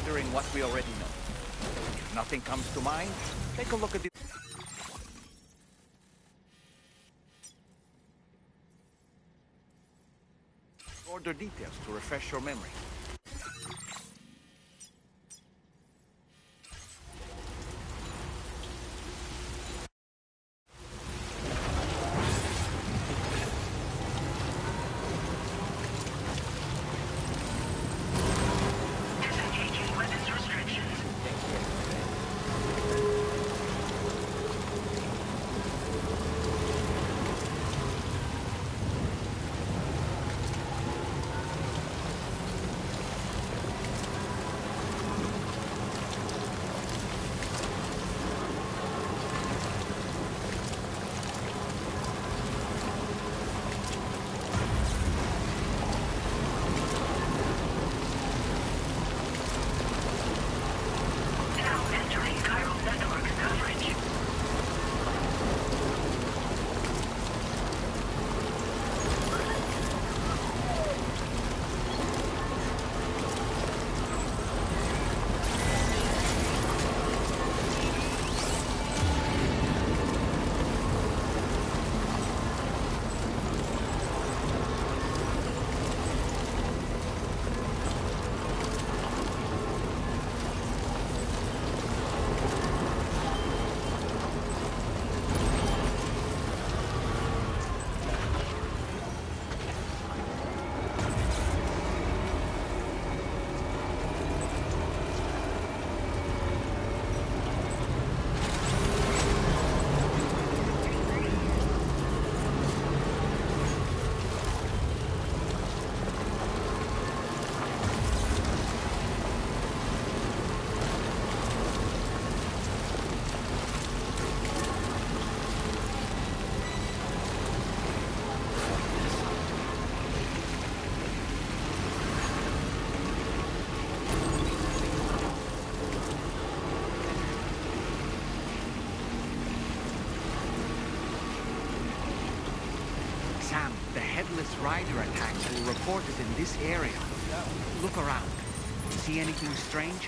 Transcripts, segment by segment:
considering what we already know. If nothing comes to mind, take a look at the order details to refresh your memory. Sam, the headless rider attacks were reported in this area. Look around. See anything strange?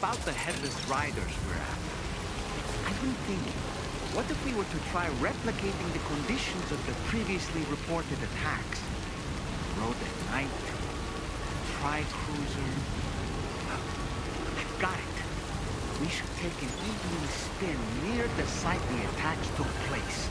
About the headless riders we're after. I've been thinking, what if we were to try replicating the conditions of the previously reported attacks? Road at night, tri-cruiser. I've got it. We should take an evening spin near the site the attacks took place.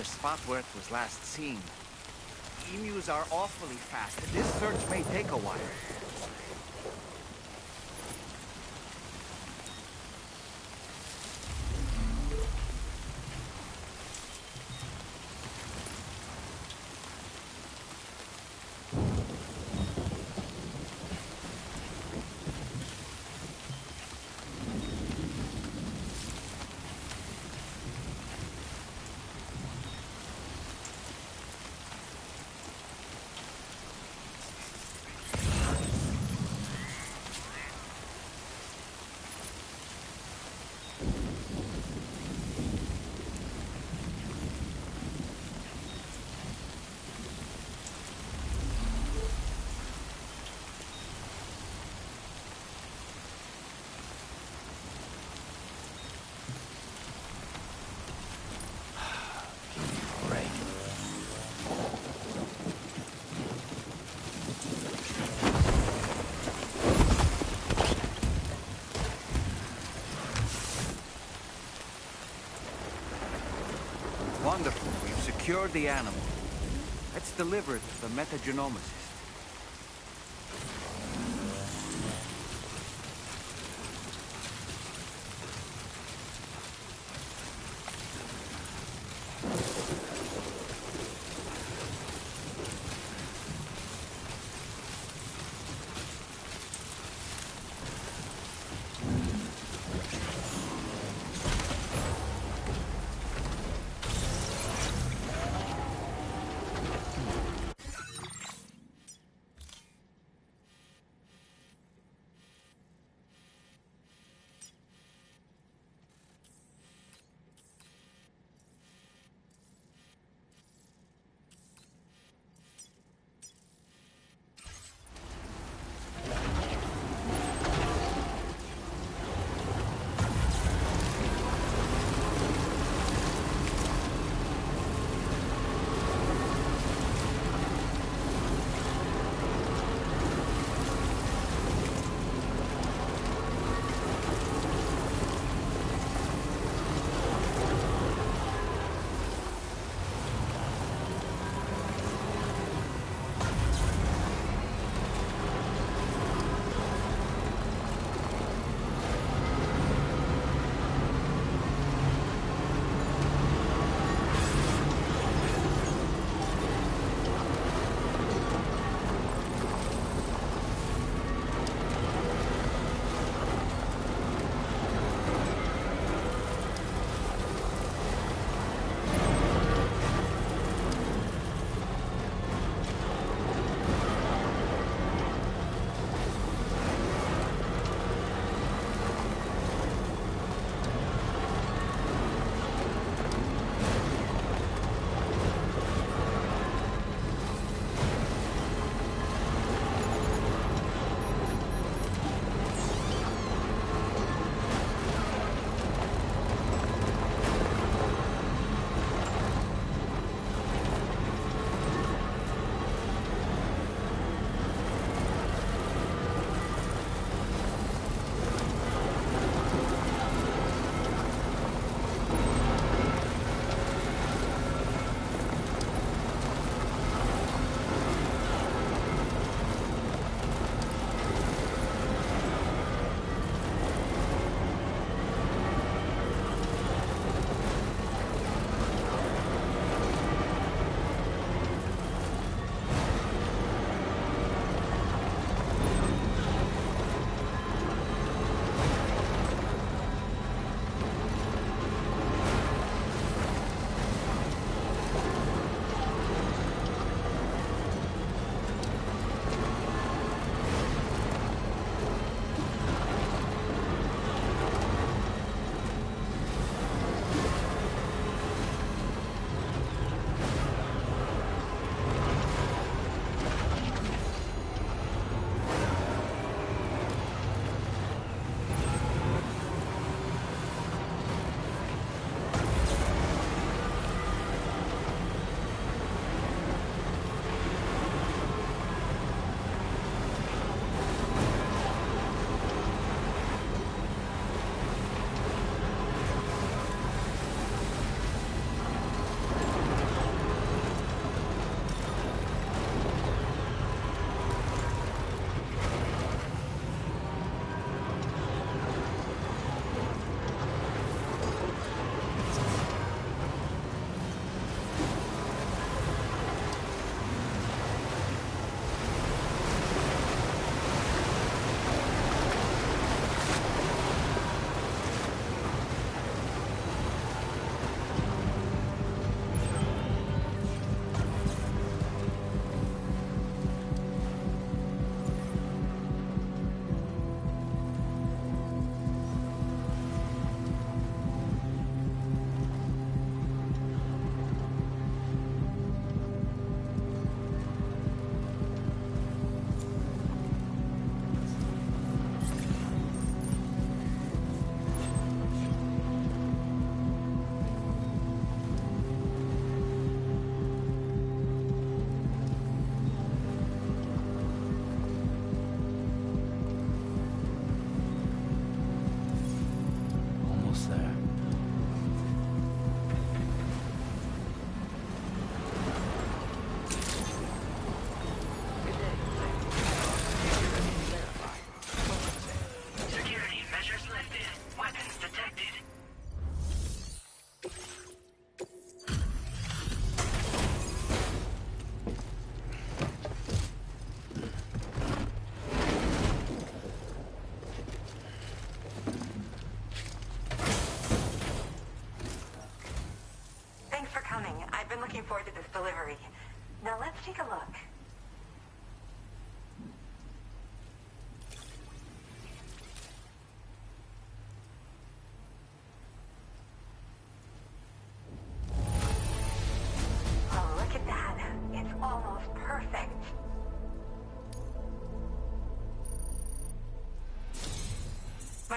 the spot where it was last seen. Emus are awfully fast. This search may take a while. Wonderful. We've secured the animal. Let's deliver it to the metagenomicist.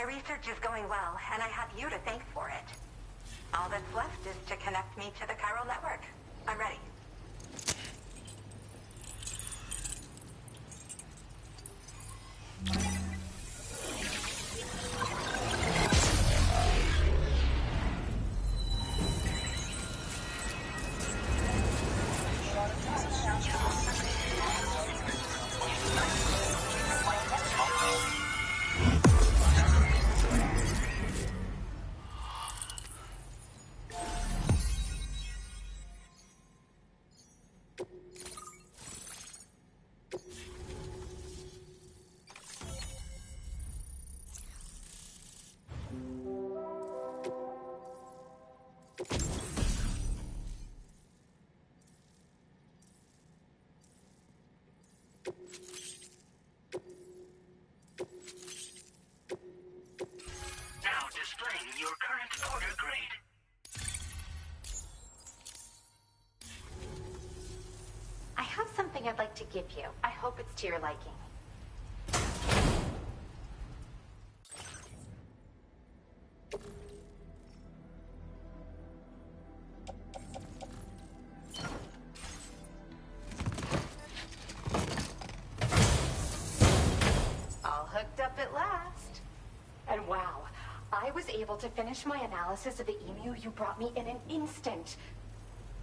My research is going well, and I have you to thank for it. All that's left is to connect me to the chiral network. I'm ready. Now displaying your current order grade. I have something I'd like to give you. I hope it's to your liking. All hooked up at last. And wow, I was able to finish my analysis of the emu you brought me in an instant.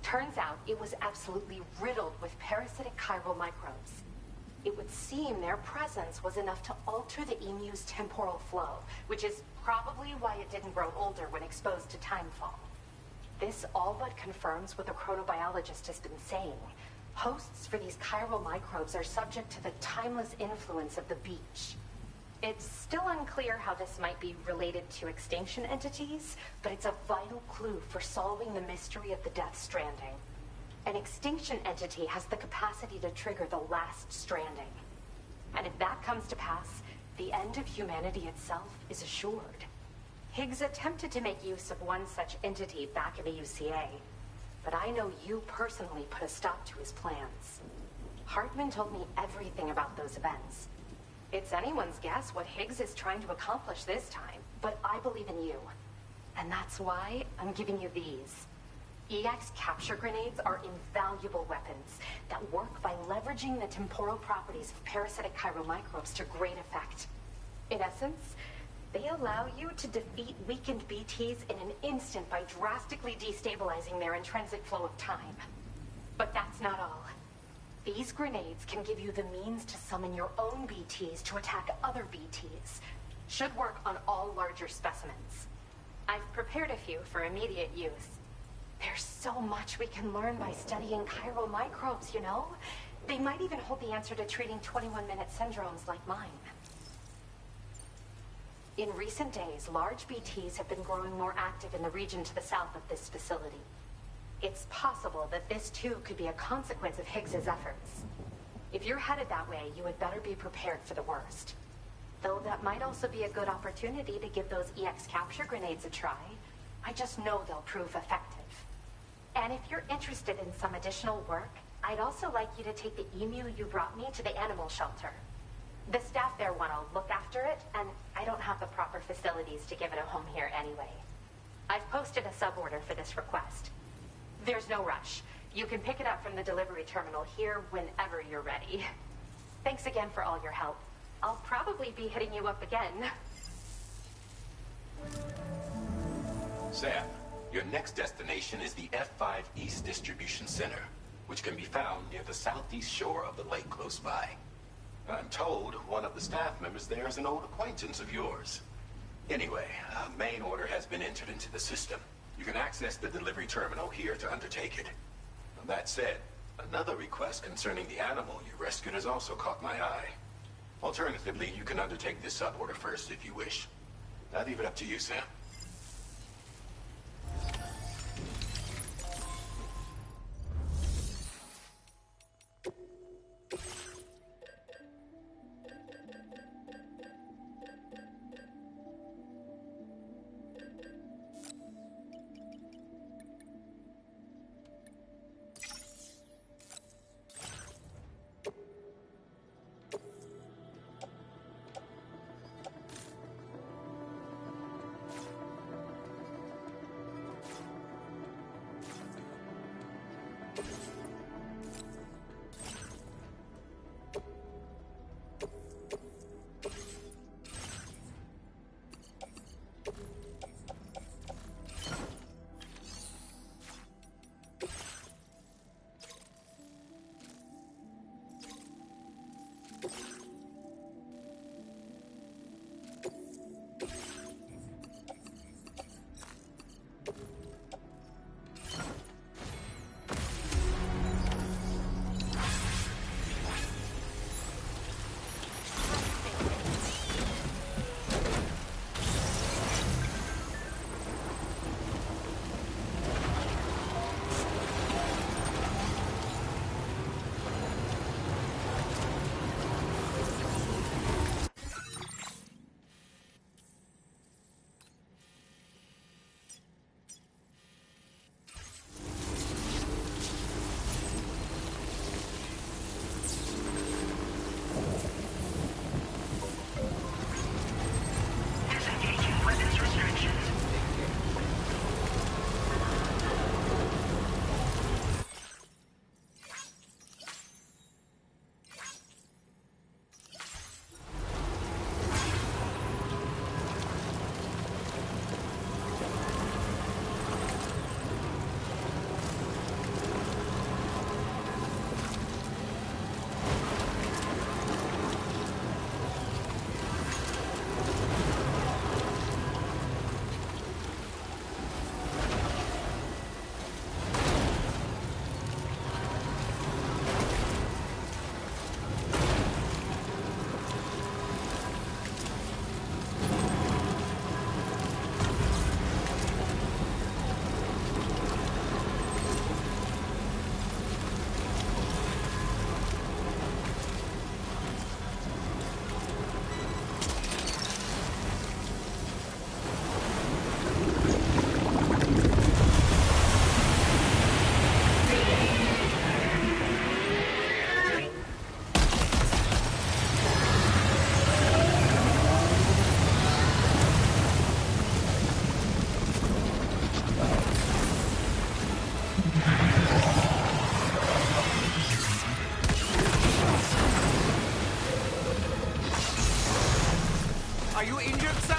Turns out it was absolutely riddled with parasitic chiral microbes. It would seem their presence was enough to alter the emu's temporal flow, which is probably why it didn't grow older when exposed to timefall. This all but confirms what the chronobiologist has been saying. Hosts for these chiral microbes are subject to the timeless influence of the beach. It's still unclear how this might be related to extinction entities, but it's a vital clue for solving the mystery of the Death Stranding. An extinction entity has the capacity to trigger the last stranding. And if that comes to pass, the end of humanity itself is assured. Higgs attempted to make use of one such entity back in the UCA, but I know you personally put a stop to his plans. Hartman told me everything about those events. It's anyone's guess what Higgs is trying to accomplish this time, but I believe in you. And that's why I'm giving you these. EX capture grenades are invaluable weapons that work by leveraging the temporal properties of parasitic chiral microbes to great effect. In essence, they allow you to defeat weakened BTs in an instant by drastically destabilizing their intrinsic flow of time. But that's not all. These grenades can give you the means to summon your own BTs to attack other BTs. Should work on all larger specimens. I've prepared a few for immediate use. There's so much we can learn by studying chiral microbes, you know? They might even hold the answer to treating 21-minute syndromes like mine. In recent days, large BTs have been growing more active in the region to the south of this facility. It's possible that this too could be a consequence of Higgs's efforts. If you're headed that way, you had better be prepared for the worst. Though that might also be a good opportunity to give those EX capture grenades a try. I just know they'll prove effective. And if you're interested in some additional work, I'd also like you to take the emu you brought me to the animal shelter. The staff there want to look after it, and I don't have the proper facilities to give it a home here anyway. I've posted a suborder for this request. There's no rush. You can pick it up from the delivery terminal here whenever you're ready. Thanks again for all your help. I'll probably be hitting you up again. Sam, your next destination is the F5 East Distribution Center, which can be found near the southeast shore of the lake close by. I'm told one of the staff members there is an old acquaintance of yours. Anyway, a main order has been entered into the system. You can access the delivery terminal here to undertake it. That said, another request concerning the animal you rescued has also caught my eye. Alternatively, you can undertake this suborder first if you wish. I'll leave it up to you, Sam. Are you injured, Sam?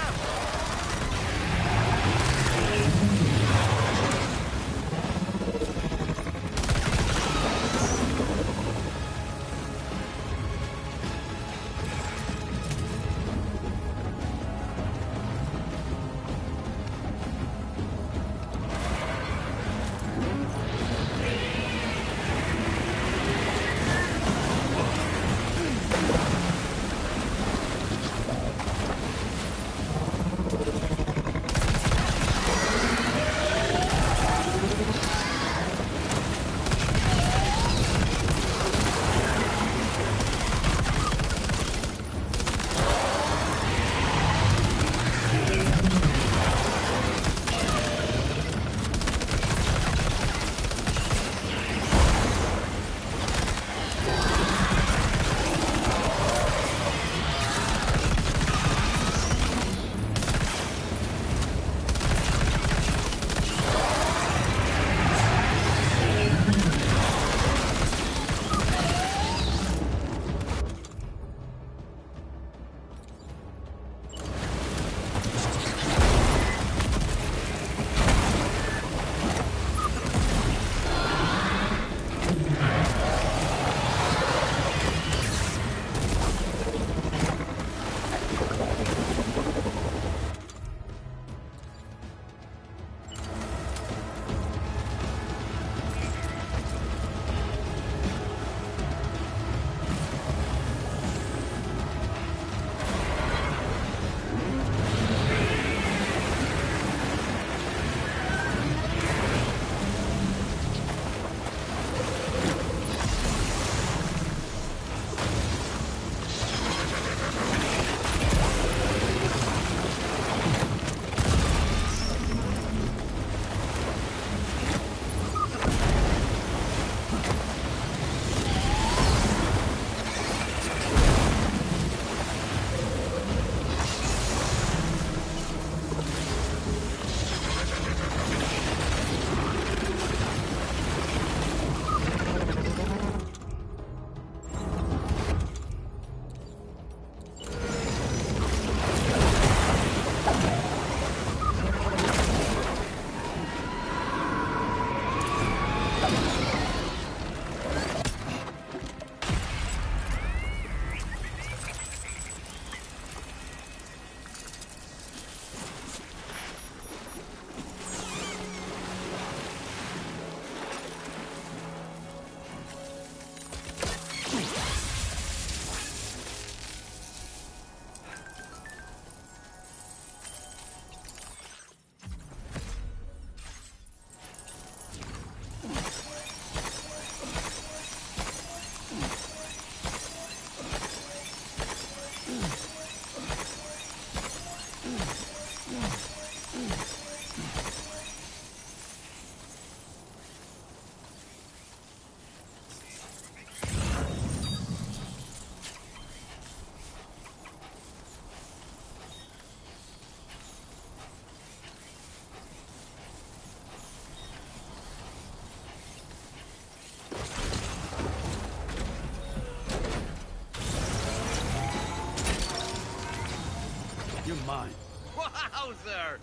You're mine. Wowzer!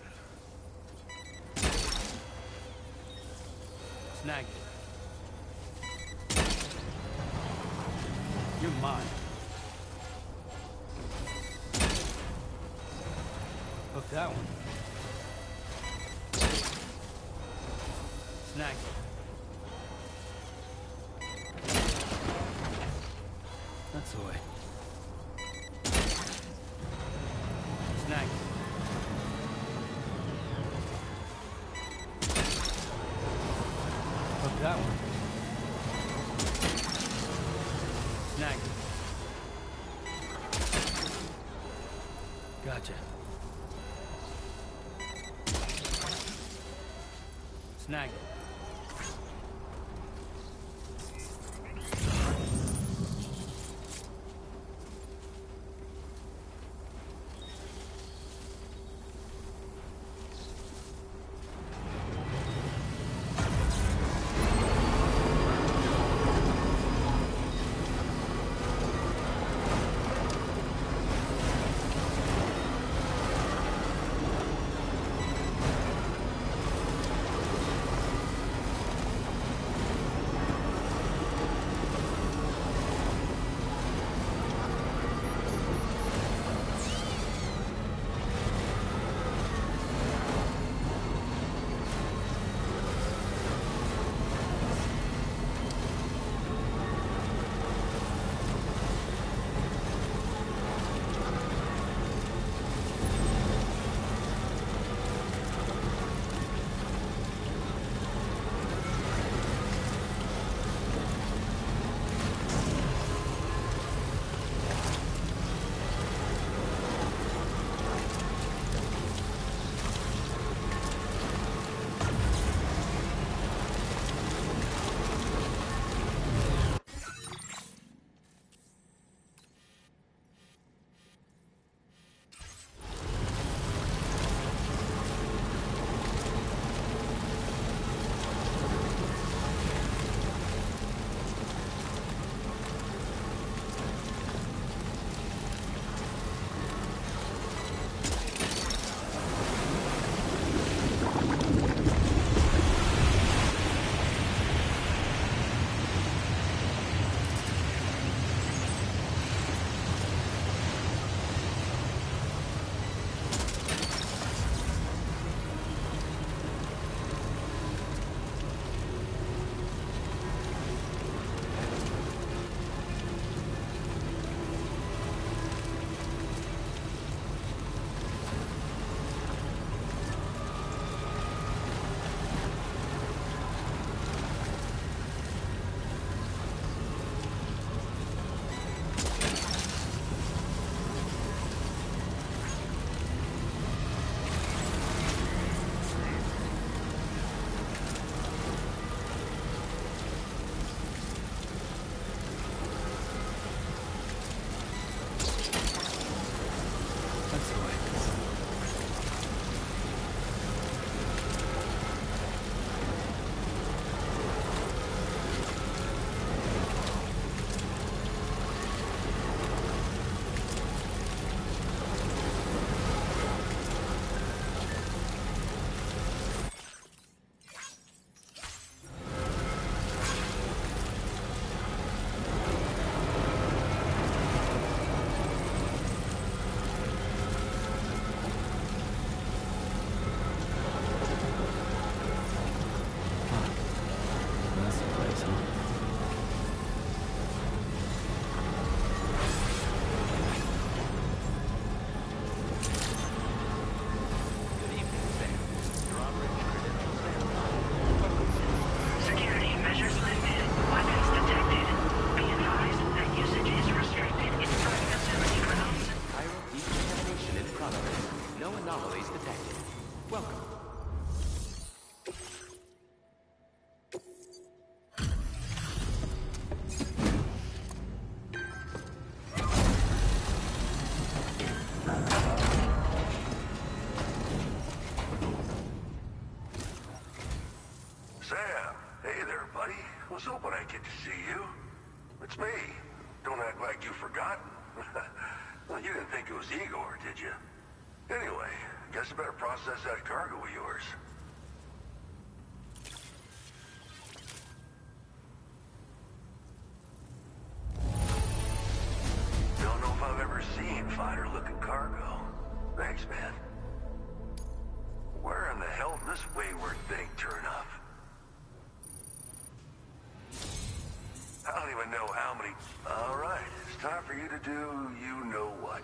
Snagged it. You're mine. Hook that one. Snagged it. That's the way. Snagged it. Hook that one. Snagged it. Gotcha. Snagged it. consequence. That's the place, huh? Good evening, Sam. Your operating credentials stand by. Security measures lifted. Weapons detected. Be advised that usage is restricted inside facility grounds. Chiral decontamination in progress. No anomalies detected. Welcome. Sam, hey there, buddy. Was hoping I'd get to see you. It's me. Don't act like you've forgotten. Well, you didn't think it was Igor, did you? Anyway, guess I better process that cargo of yours. Don't know if I've ever seen finer-looking cargo. Thanks, man. Where in the hell did this wayward thing turn up? I don't even know how many... All right, it's time for you to do you-know-what.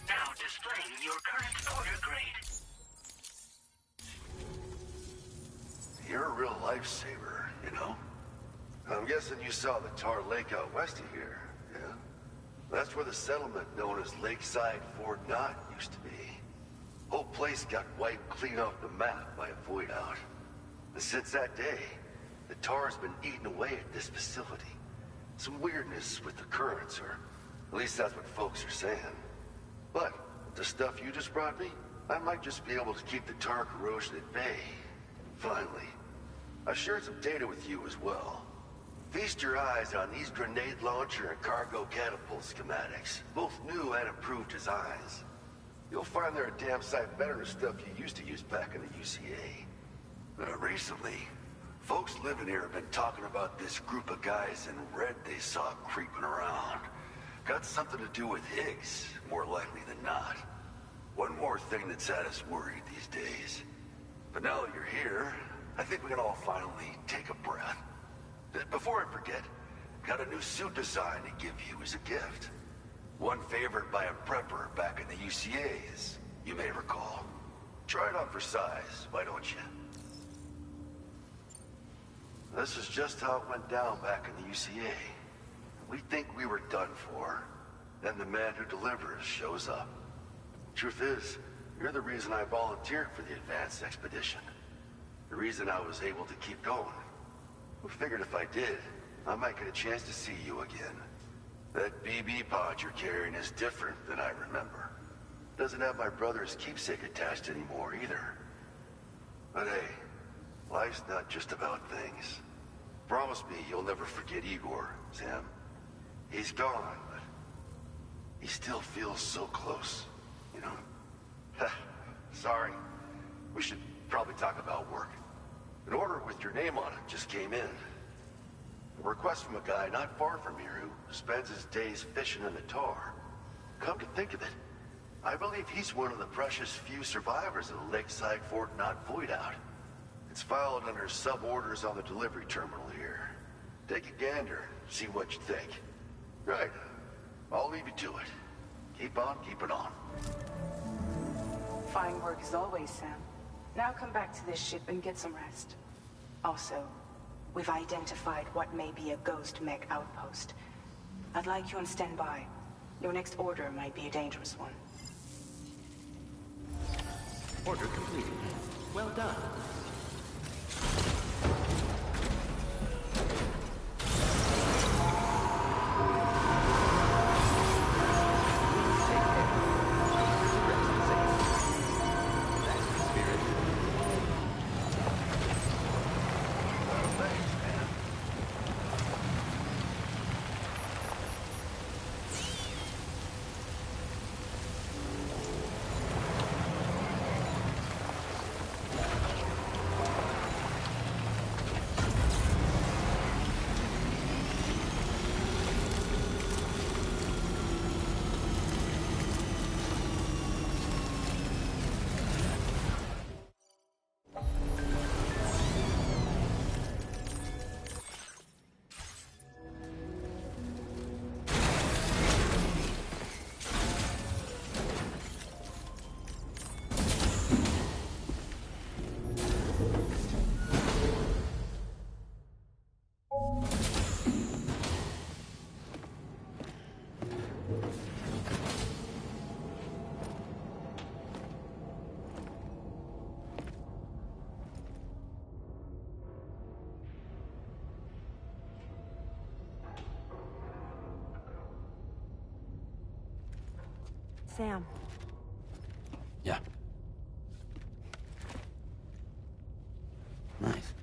Now displaying your current order grade. You're a real lifesaver, you know? I'm guessing you saw the tar lake out west of here, yeah? That's where the settlement known as Lakeside Fort Knott used to be. Whole place got wiped clean off the map by a void out. And since that day, the tar's been eating away at this facility. Some weirdness with the currents, or at least that's what folks are saying. But with the stuff you just brought me, I might just be able to keep the tar corrosion at bay. Finally. I shared some data with you as well. Feast your eyes on these grenade launcher and cargo catapult schematics, both new and improved designs. You'll find they're a damn sight better than stuff you used to use back in the UCA. Recently, folks living here have been talking about this group of guys in red they saw creeping around. Got something to do with Higgs, more likely than not. One more thing that's had us worried these days. But now that you're here, I think we can all finally take a breath. Before I forget, got a new suit design to give you as a gift. One favored by a prepper back in the UCA, as you may recall. Try it on for size, why don't you? This is just how it went down back in the UCA. We think we were done for. Then the man who delivers shows up. Truth is, you're the reason I volunteered for the advanced expedition. The reason I was able to keep going. I figured if I did, I might get a chance to see you again. That BB pod you're carrying is different than I remember. Doesn't have my brother's keepsake attached anymore either. But hey, life's not just about things. Promise me you'll never forget Igor, Sam. He's gone, but he still feels so close, you know? Sorry. We should probably talk about work. In order with your your name on it just came in. A request from a guy not far from here who spends his days fishing in the tar. Come to think of it, I believe he's one of the precious few survivors of the Lakeside Fort Knot void out. It's filed under sub-orders on the delivery terminal here. Take a gander, see what you think. Right. I'll leave you to it. Keep on keeping on. Fine work as always, Sam. Now come back to this ship and get some rest. Also, we've identified what may be a ghost mech outpost. I'd like you on standby. Your next order might be a dangerous one. Order completed. Well done. Sam. Yeah. Nice.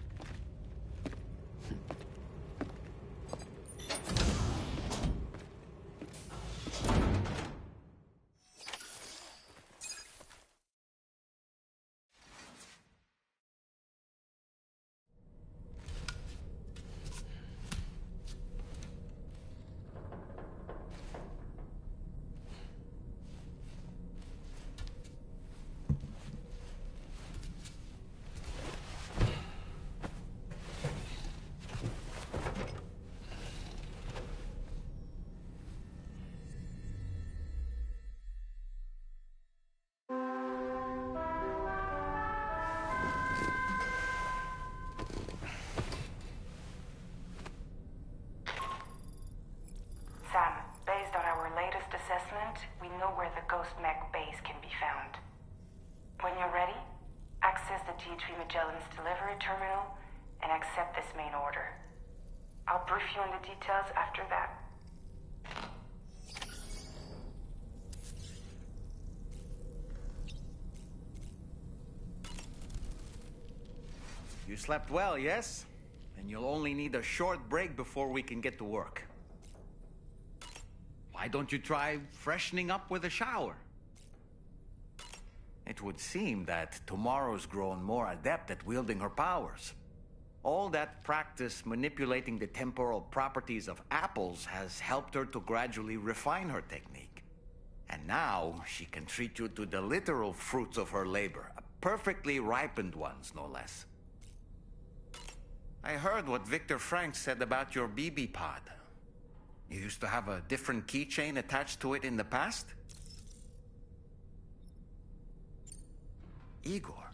Sam, based on our latest assessment, we know where the Ghost Mech base can be found. When you're ready, access the T3 Magellan's delivery terminal and accept this main order. I'll brief you on the details after that. You slept well, yes? And you'll only need a short break before we can get to work. Why don't you try freshening up with a shower? It would seem that tomorrow's grown more adept at wielding her powers. All that practice manipulating the temporal properties of apples has helped her to gradually refine her technique. And now she can treat you to the literal fruits of her labor, perfectly ripened ones, no less. I heard what Victor Frank said about your BB pod. You used to have a different keychain attached to it in the past? Igor.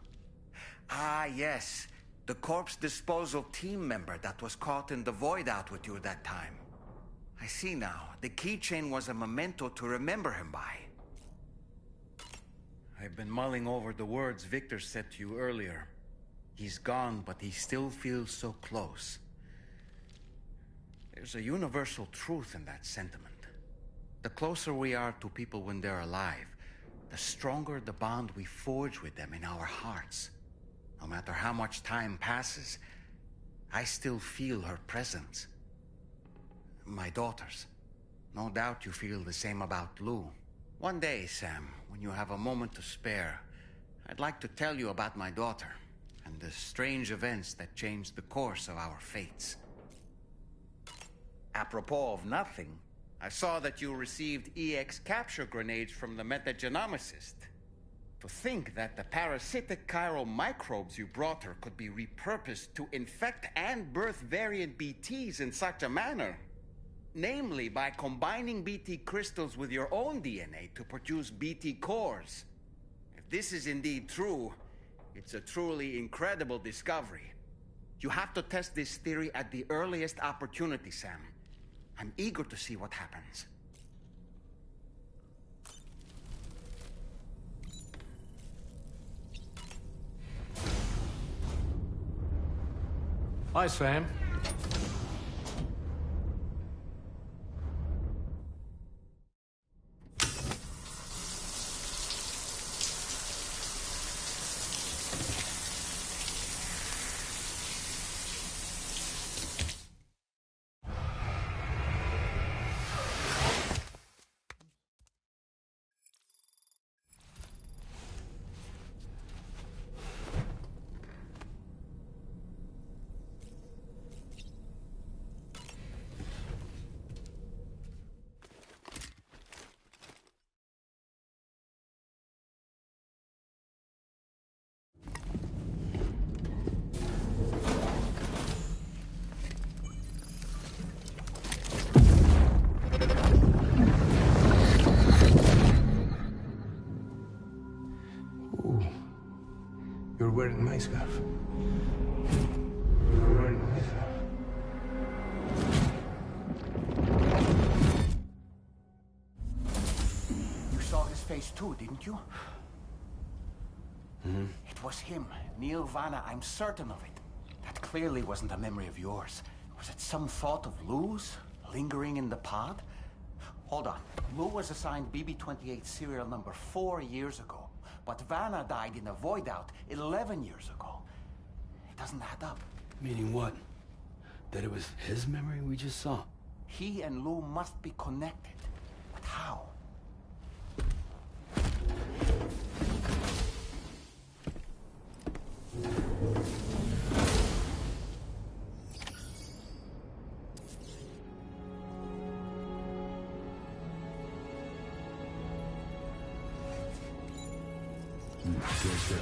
Ah, yes. The corpse disposal team member that was caught in the void out with you that time. I see now. The keychain was a memento to remember him by. I've been mulling over the words Victor said to you earlier. He's gone, but he still feels so close. There's a universal truth in that sentiment. The closer we are to people when they're alive, the stronger the bond we forge with them in our hearts. No matter how much time passes, I still feel her presence. My daughters. No doubt you feel the same about Lou. One day, Sam, when you have a moment to spare, I'd like to tell you about my daughter. and the strange events that changed the course of our fates. Apropos of nothing, I saw that you received EX capture grenades from the metagenomicist. To think that the parasitic chiral microbes you brought her could be repurposed to infect and birth variant BTs in such a manner. Namely, by combining BT crystals with your own DNA to produce BT cores. If this is indeed true, it's a truly incredible discovery. You have to test this theory at the earliest opportunity, Sam. I'm eager to see what happens. Hi, Sam. You're wearing my scarf. You're wearing my scarf. You saw his face too, didn't you? Mm-hmm. It was him, Neil Vanna, I'm certain of it. That clearly wasn't a memory of yours. Was it some thought of Lou's, lingering in the pod? Hold on. Lou was assigned BB-28 serial number 4 years ago. But Vanna died in a void out 11 years ago. It doesn't add up. Meaning what? That it was his memory we just saw? He and Lou must be connected. But how? Good.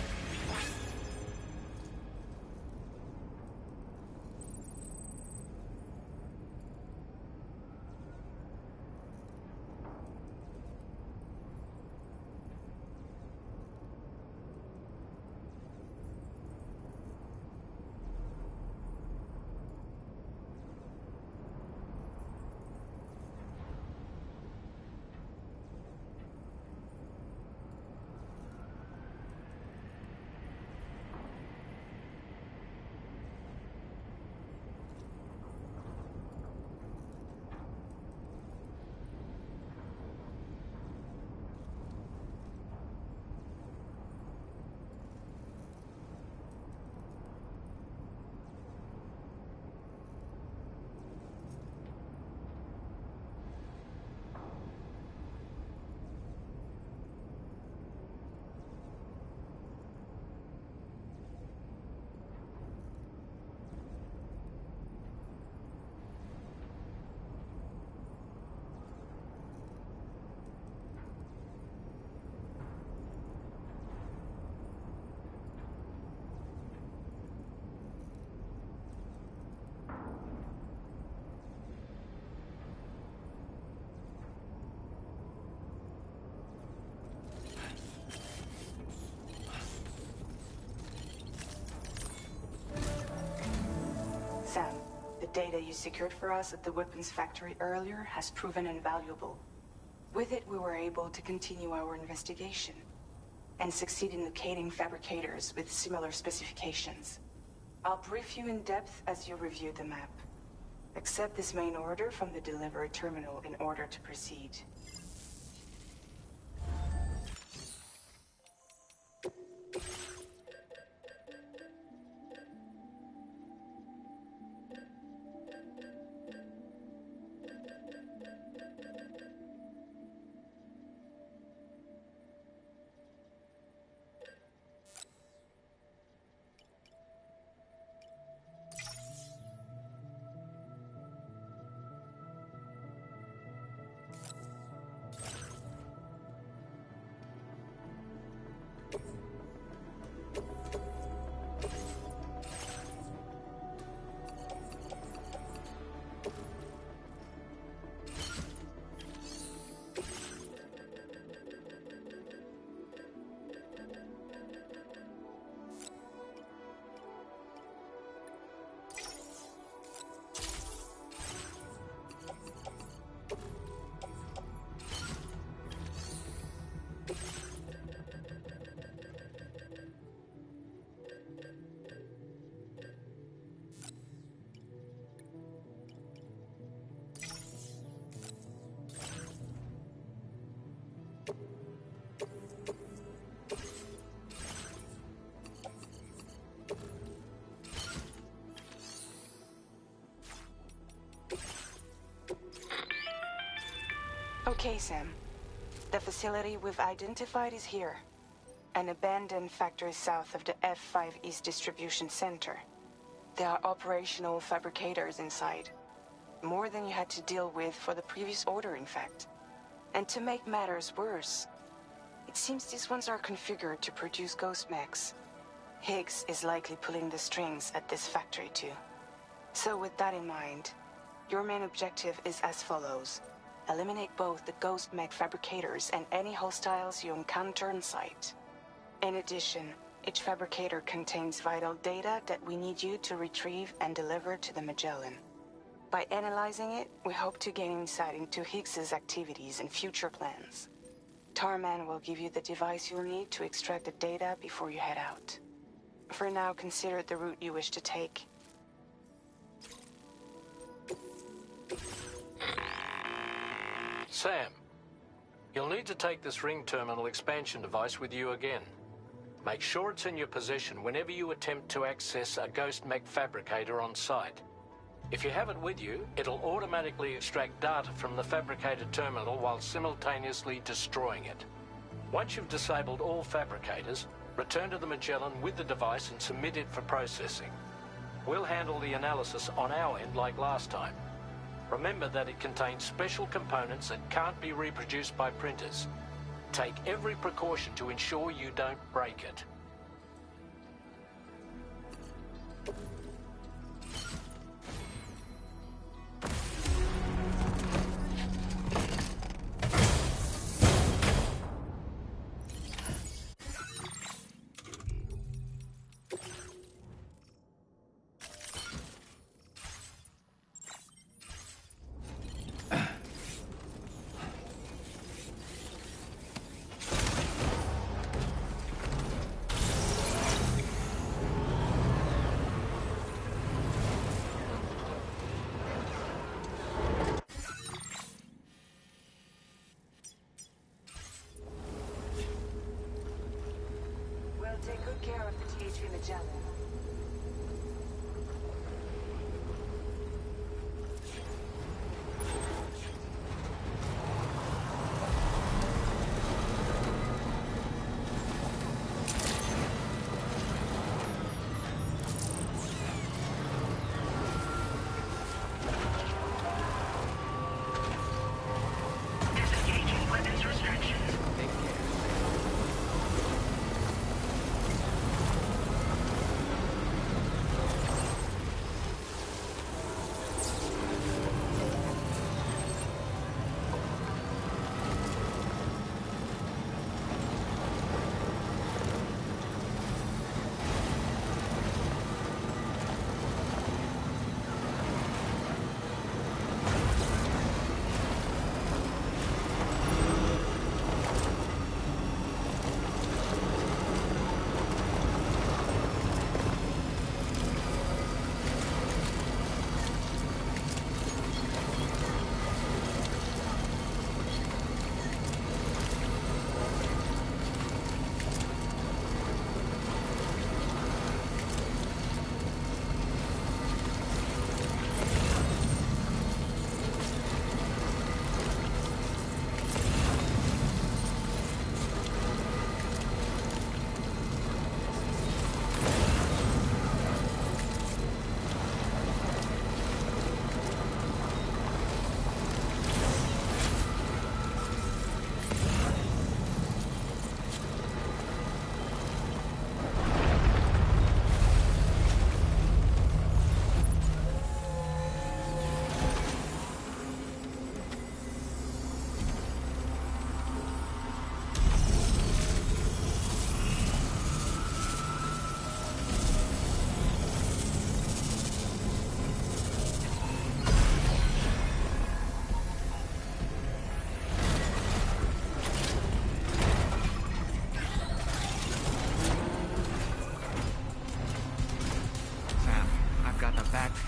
Sam, the data you secured for us at the weapons factory earlier has proven invaluable. With it, we were able to continue our investigation and succeed in locating fabricators with similar specifications. I'll brief you in depth as you review the map. Accept this main order from the delivery terminal in order to proceed. Okay, Sam. The facility we've identified is here. An abandoned factory south of the F5 East Distribution Center. There are operational fabricators inside. More than you had to deal with for the previous order, in fact. And to make matters worse, it seems these ones are configured to produce ghost mechs. Higgs is likely pulling the strings at this factory too. So with that in mind, your main objective is as follows. Eliminate both the ghost mech fabricators and any hostiles you encounter on site. In addition, each fabricator contains vital data that we need you to retrieve and deliver to the Magellan. By analyzing it, we hope to gain insight into Higgs's activities and future plans. Tarman will give you the device you'll need to extract the data before you head out. For now, consider the route you wish to take. Sam, you'll need to take this ring terminal expansion device with you again. Make sure it's in your possession whenever you attempt to access a ghost mech fabricator on site. If you have it with you, it'll automatically extract data from the fabricated terminal while simultaneously destroying it. Once you've disabled all fabricators, return to the Magellan with the device and submit it for processing. We'll handle the analysis on our end like last time. Remember that it contains special components that can't be reproduced by printers. Take every precaution to ensure you don't break it. Take good care of the THV Magellan. Disengaging weapons restrictions. Take care.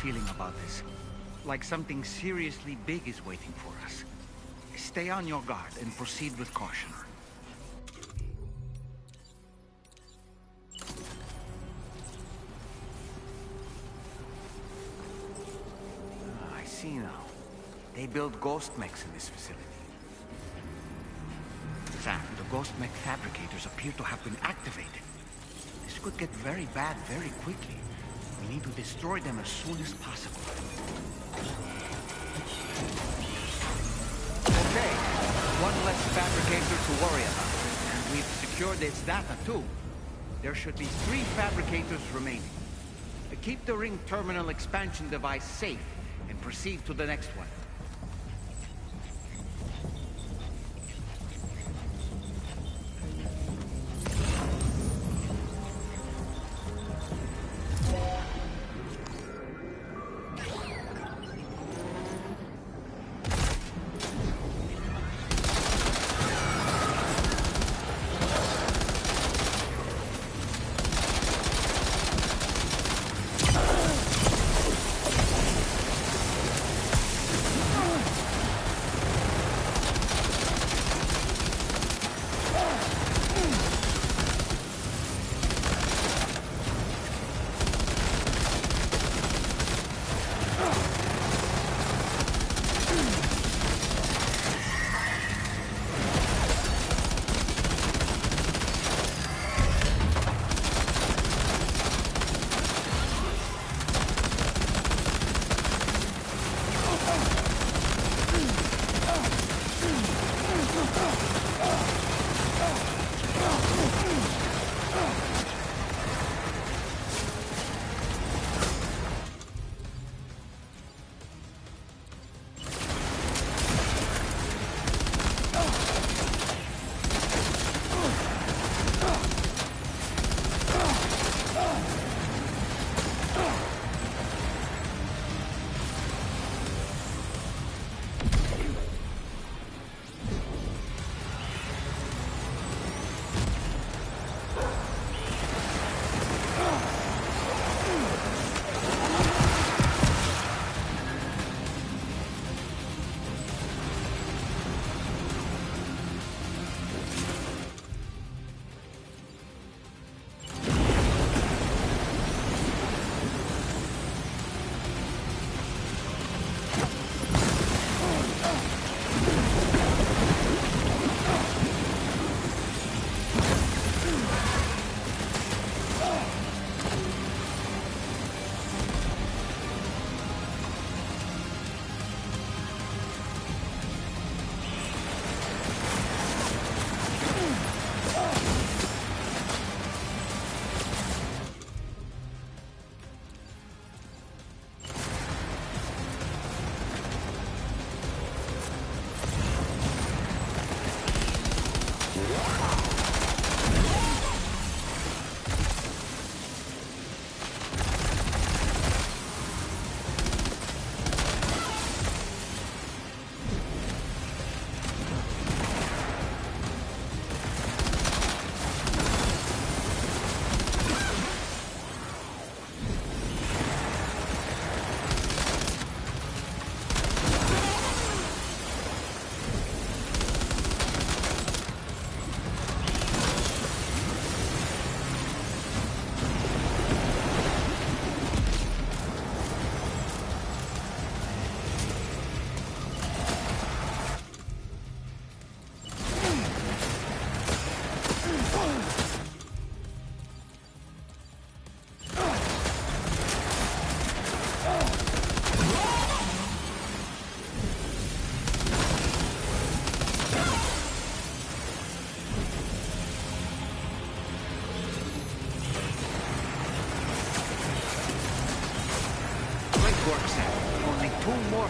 Feeling about this. Like something seriously big is waiting for us. Stay on your guard and proceed with caution. I see now. They build ghost mechs in this facility. ghost mech fabricators appear to have been activated. This could get very bad very quickly. We need to destroy them as soon as possible. Okay, one less fabricator to worry about. And we've secured its data too. There should be 3 fabricators remaining. Keep the ring terminal expansion device safe and proceed to the next one.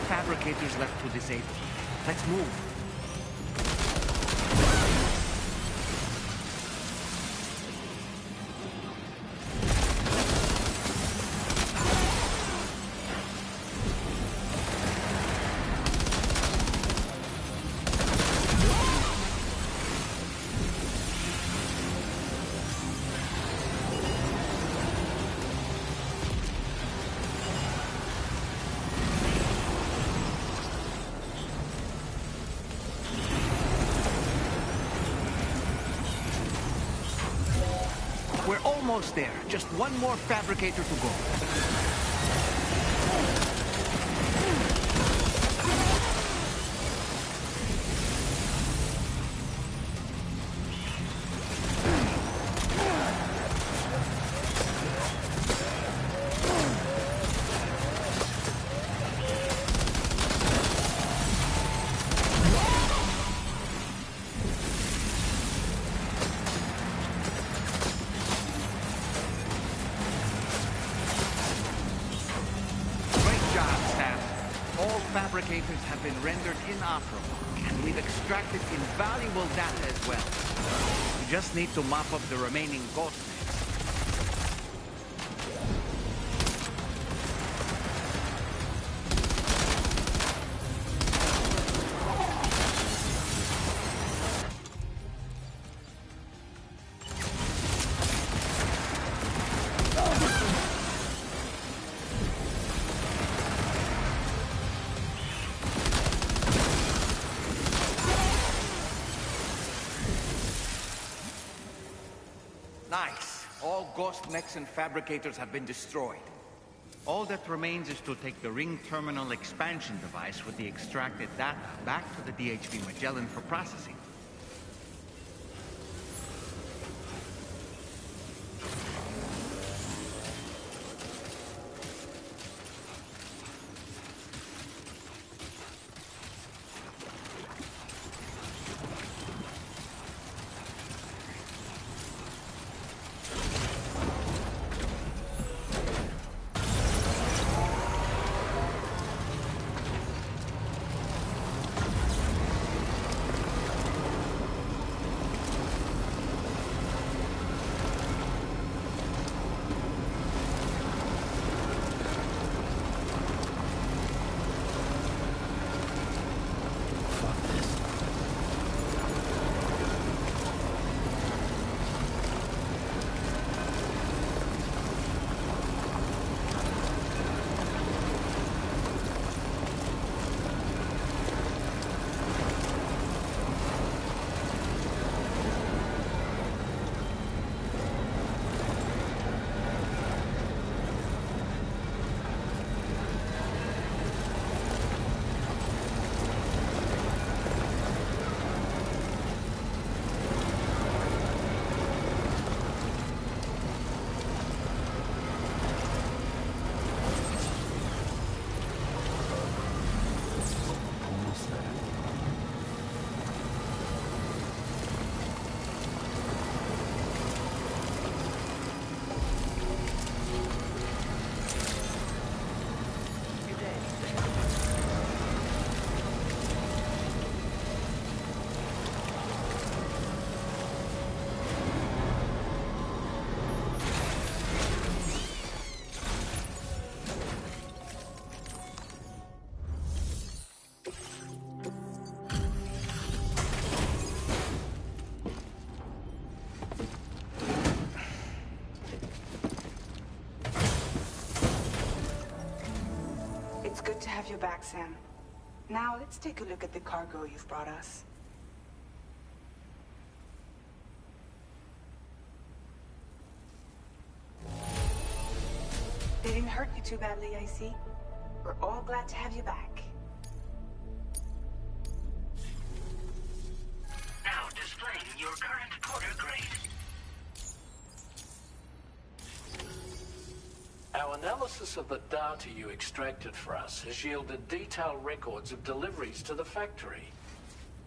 Fabricators left to disable. Let's move. We're almost there. Just one more fabricator to go. fabricators have been rendered inoperable, and we've extracted invaluable data as well. We just need to mop up the remaining ghost mechs. Nice. All ghost mechs and fabricators have been destroyed. All that remains is to take the ring terminal expansion device with the extracted data back to the DHV Magellan for processing. It's good to have you back, Sam. Now, let's take a look at the cargo you've brought us. They didn't hurt you too badly, I see. We're all glad to have you back. Now displaying your current quarter grade. Our analysis of the data you extracted for us has yielded detailed records of deliveries to the factory.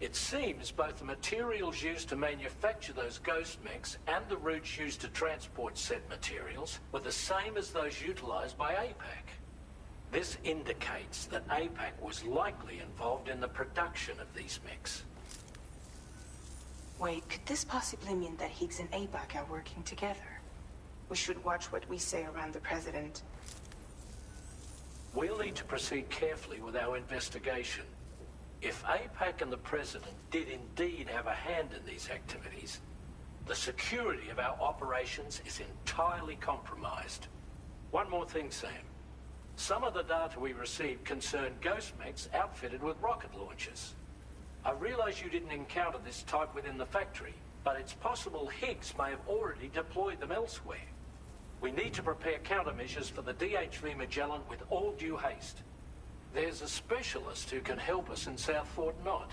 It seems both the materials used to manufacture those ghost mechs and the routes used to transport said materials were the same as those utilized by APAC. This indicates that APAC was likely involved in the production of these mechs. Wait, could this possibly mean that Higgs and APAC are working together? We should watch what we say around the President. We'll need to proceed carefully with our investigation. If APAC and the President did indeed have a hand in these activities, the security of our operations is entirely compromised. One more thing, Sam. Some of the data we received concerned ghost mechs outfitted with rocket launchers. I realize you didn't encounter this type within the factory, but it's possible Higgs may have already deployed them elsewhere. We need to prepare countermeasures for the DHV Magellan with all due haste. There's a specialist who can help us in South Fort Knott,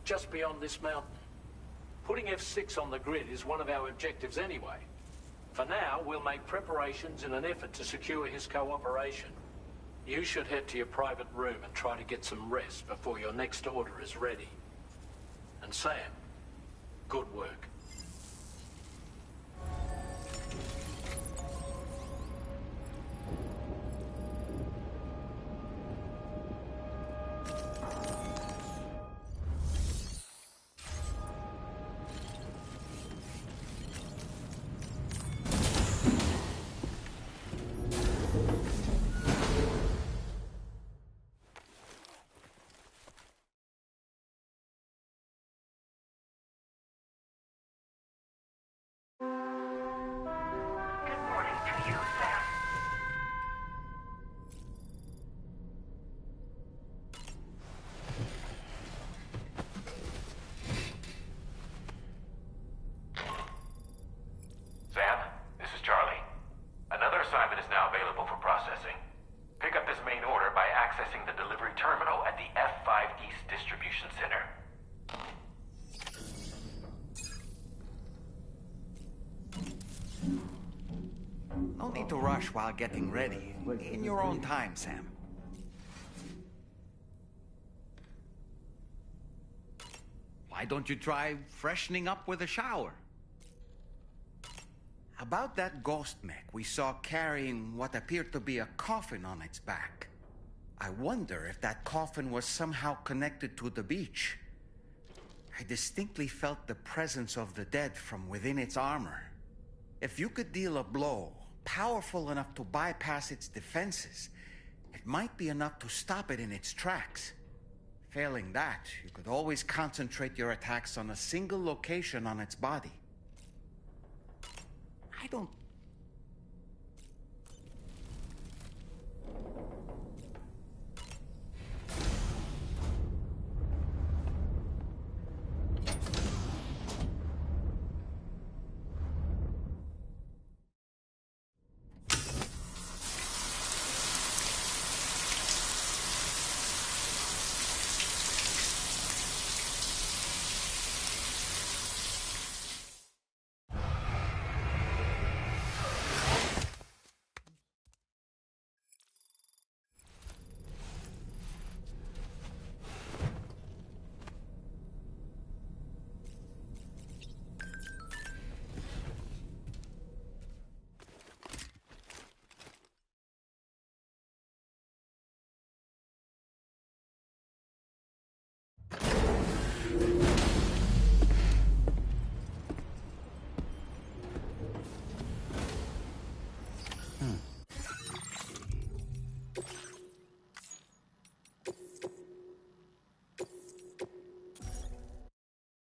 just beyond this mountain. Putting F6 on the grid is one of our objectives anyway. For now, we'll make preparations in an effort to secure his cooperation. You should head to your private room and try to get some rest before your next order is ready. And Sam, good work. rush while getting ready. In your own time, Sam. Why don't you try freshening up with a shower? About that ghost mech we saw carrying what appeared to be a coffin on its back. I wonder if that coffin was somehow connected to the beach. I distinctly felt the presence of the dead from within its armor. If you could deal a blow powerful enough to bypass its defenses, it might be enough to stop it in its tracks. Failing that, you could always concentrate your attacks on a single location on its body. I don't...